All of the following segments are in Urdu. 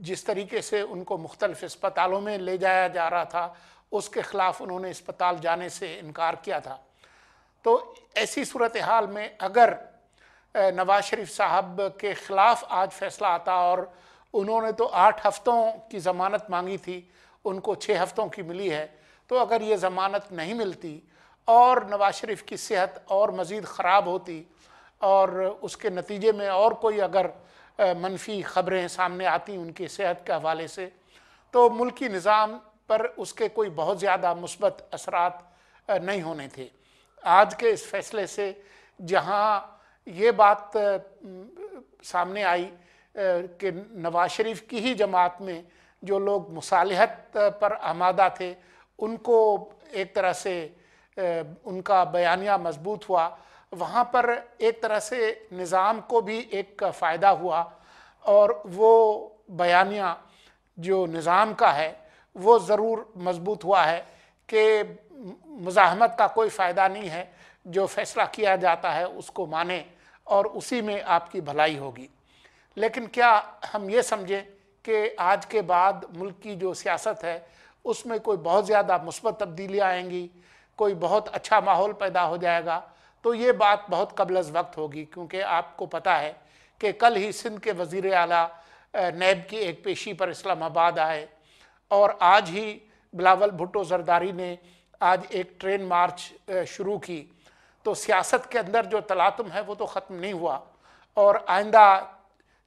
جس طریقے سے ان کو مختلف اسپتالوں میں لے جایا جا رہا تھا اس کے خلاف انہوں نے اسپتال جانے سے انکار کیا تھا۔ تو ایسی صورتحال میں اگر نواز شریف صاحب کے خلاف آج فیصلہ آتا اور انہوں نے تو 8 ہفتوں کی ضمانت مانگی تھی، ان کو 6 ہفتوں کی ملی ہے، تو اگر یہ ضمانت نہیں ملتی اور نواز شریف کی صحت اور مزید خراب ہوتی اور اس کے نتیجے میں اور کوئی اگر منفی خبریں سامنے آتی ان کی صحت کے حوالے سے، تو ملکی نظام پر اس کے کوئی بہت زیادہ مثبت اثرات نہیں ہونے تھے۔ آج کے اس فیصلے سے جہاں یہ بات سامنے آئی کہ نواز شریف کی ہی جماعت میں جو لوگ مصالحت پر آمادہ تھے ان کو ایک طرح سے ان کا بیانیہ مضبوط ہوا، وہاں پر ایک طرح سے نظام کو بھی ایک فائدہ ہوا، اور وہ بیانیہ جو نظام کا ہے وہ ضرور مضبوط ہوا ہے کہ مزاحمت کا کوئی فائدہ نہیں ہے، جو فیصلہ کیا جاتا ہے اس کو مانیں اور اسی میں آپ کی بھلائی ہوگی۔ لیکن کیا ہم یہ سمجھیں کہ آج کے بعد ملک کی جو سیاست ہے اس میں کوئی بہت زیادہ مثبت تبدیلیاں آئیں گی، کوئی بہت اچھا ماحول پیدا ہو جائے گا؟ تو یہ بات بہت قبل از وقت ہوگی، کیونکہ آپ کو پتہ ہے کہ کل ہی سندھ کے وزیر اعلیٰ نیب کی ایک پیشی پر اسلام آباد آئے، اور آج ہی بلاول بھٹو زرداری نے آج ایک ٹرین مارچ شروع کی۔ تو سیاست کے اندر جو تلاطم ہے وہ تو ختم نہیں ہوا، اور آئندہ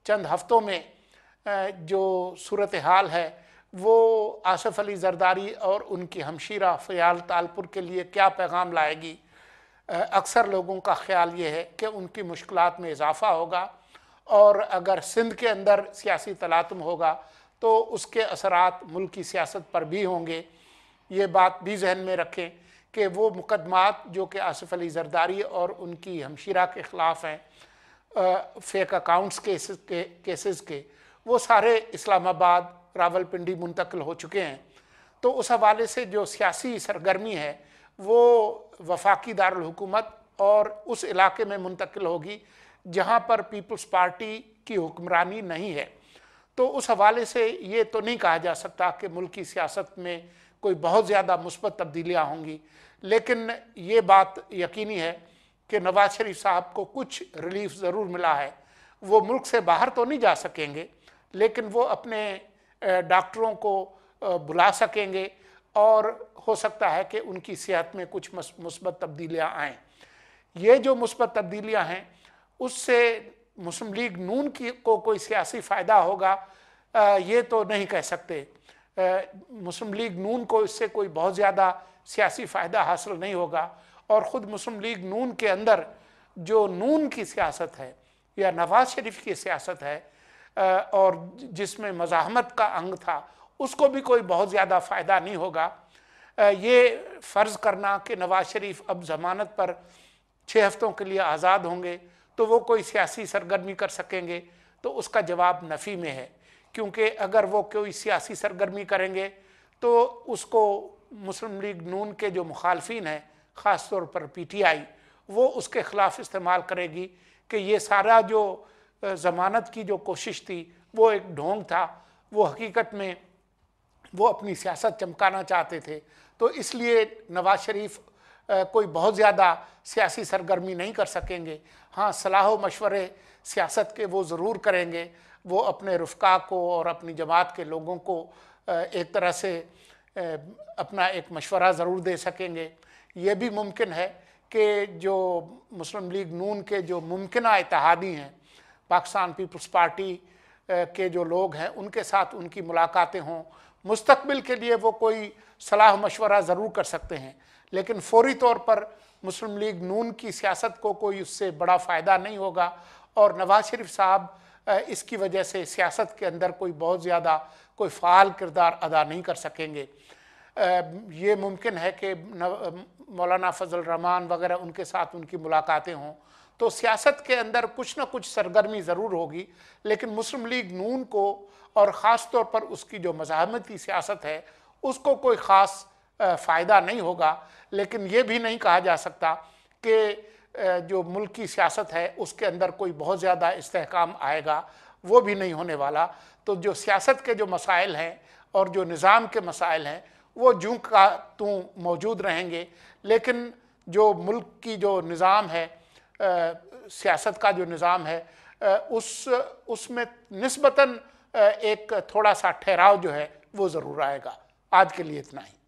چند ہفتوں میں جو صورتحال ہے وہ آصف علی زرداری اور ان کی ہمشیرہ فیال تالپور کے لیے کیا پیغام لائے گی۔ اکثر لوگوں کا خیال یہ ہے کہ ان کی مشکلات میں اضافہ ہوگا، اور اگر سندھ کے اندر سیاسی تلاطم ہوگا تو اس کے اثرات ملک کی سیاست پر بھی ہوں گے۔ یہ بات بھی ذہن میں رکھیں کہ وہ مقدمات جو کہ آصف علی زرداری اور ان کی ہمشیرہ کے خلاف ہیں، فیک اکاؤنٹس کیسز کے، وہ سارے اسلام آباد راولپنڈی منتقل ہو چکے ہیں۔ تو اس حوالے سے جو سیاسی سرگرمی ہے وہ وفاقی دارالحکومت اور اس علاقے میں منتقل ہوگی جہاں پر پیپلز پارٹی کی حکمرانی نہیں ہے۔ تو اس حوالے سے یہ تو نہیں کہا جا سکتا کہ ملک کی سیاست میں کوئی بہت زیادہ مثبت تبدیلیاں ہوں گی، لیکن یہ بات یقینی ہے کہ نواز شریف صاحب کو کچھ ریلیف ضرور ملا ہے۔ وہ ملک سے باہر تو نہیں جا سکیں گے، لیکن وہ اپنے ڈاکٹروں کو بلا سکیں گے، اور ہو سکتا ہے کہ ان کی صحت میں کچھ مثبت تبدیلیاں آئیں۔ یہ جو مثبت تبدیلیاں ہیں اس سے مسلم لیگ نون کو کوئی سیاسی فائدہ ہوگا یہ تو نہیں کہہ سکتے۔ مسلم لیگ نون کو اس سے کوئی بہت زیادہ سیاسی فائدہ حاصل نہیں ہوگا، اور خود مسلم لیگ نون کے اندر جو نون کی سیاست ہے یا نواز شریف کی سیاست ہے اور جس میں مزاحمت کا انگ تھا، اس کو بھی کوئی بہت زیادہ فائدہ نہیں ہوگا۔ یہ فرض کرنا کہ نواز شریف اب ضمانت پر 6 ہفتوں کے لیے آزاد ہوں گے تو وہ کوئی سیاسی سرگرمی کر سکیں گے، تو اس کا جواب نفی میں ہے، کیونکہ اگر وہ کوئی سیاسی سرگرمی کریں گے تو اس کو مسلم لیگ نون کے جو مخالفین ہیں، خاص طور پر پی ٹی آئی، وہ اس کے خلاف استعمال کرے گی کہ یہ سارا جو ضمانت کی جو کوشش تھی وہ ایک ڈھونگ تھا، وہ حقیقت میں وہ اپنی سیاست چمکانا چاہتے تھے۔ تو اس لیے نواز شریف کوئی بہت زیادہ سیاسی سرگرمی نہیں کر سکیں گے۔ ہاں، صلاح و مشورے سیاست کے وہ ضرور کریں گے، وہ اپنے رفقا کو اور اپنی جماعت کے لوگوں کو ایک طرح سے اپنا ایک مشورہ ضرور دے سکیں گے۔ یہ بھی ممکن ہے کہ جو مسلم لیگ نون کے جو ممکنہ اتحادی ہیں، پاکستان پیپلز پارٹی کے جو لوگ ہیں، ان کے ساتھ ان کی ملاقاتیں ہوں۔ مستقبل کے لیے وہ کوئی صلاح مشورہ ضرور کر سکتے ہیں، لیکن فوری طور پر مسلم لیگ نون کی سیاست کو کوئی اس سے بڑا فائدہ نہیں ہوگا، اور نواز شریف صاحب اس کی وجہ سے سیاست کے اندر کوئی بہت زیادہ کوئی فعال کردار ادا نہیں کر سکیں گے۔ یہ ممکن ہے کہ مولانا فضل الرحمان وغیرہ ان کے ساتھ ان کی ملاقاتیں ہوں، تو سیاست کے اندر کچھ نہ کچھ سرگرمی ضرور ہوگی، لیکن مسلم لیگ نون کو اور خاص طور پر اس کی جو مزاحمتی سیاست ہے اس کو کوئی خاص فائدہ نہیں ہوگا۔ لیکن یہ بھی نہیں کہا جا سکتا کہ جو ملک کی سیاست ہے اس کے اندر کوئی بہت زیادہ استحکام آئے گا۔ وہ بھی نہیں ہونے والا۔ تو جو سیاست کے جو مسائل ہیں اور جو نظام کے مسائل ہیں وہ جوں کا توں موجود رہیں گے، لیکن جو ملک کی جو نظام ہے، سیاست کا جو نظام ہے، اس میں نسبتاً ایک تھوڑا سا ٹھہراؤ جو ہے وہ ضرور آئے گا۔ آج کے لیے اتنا ہی۔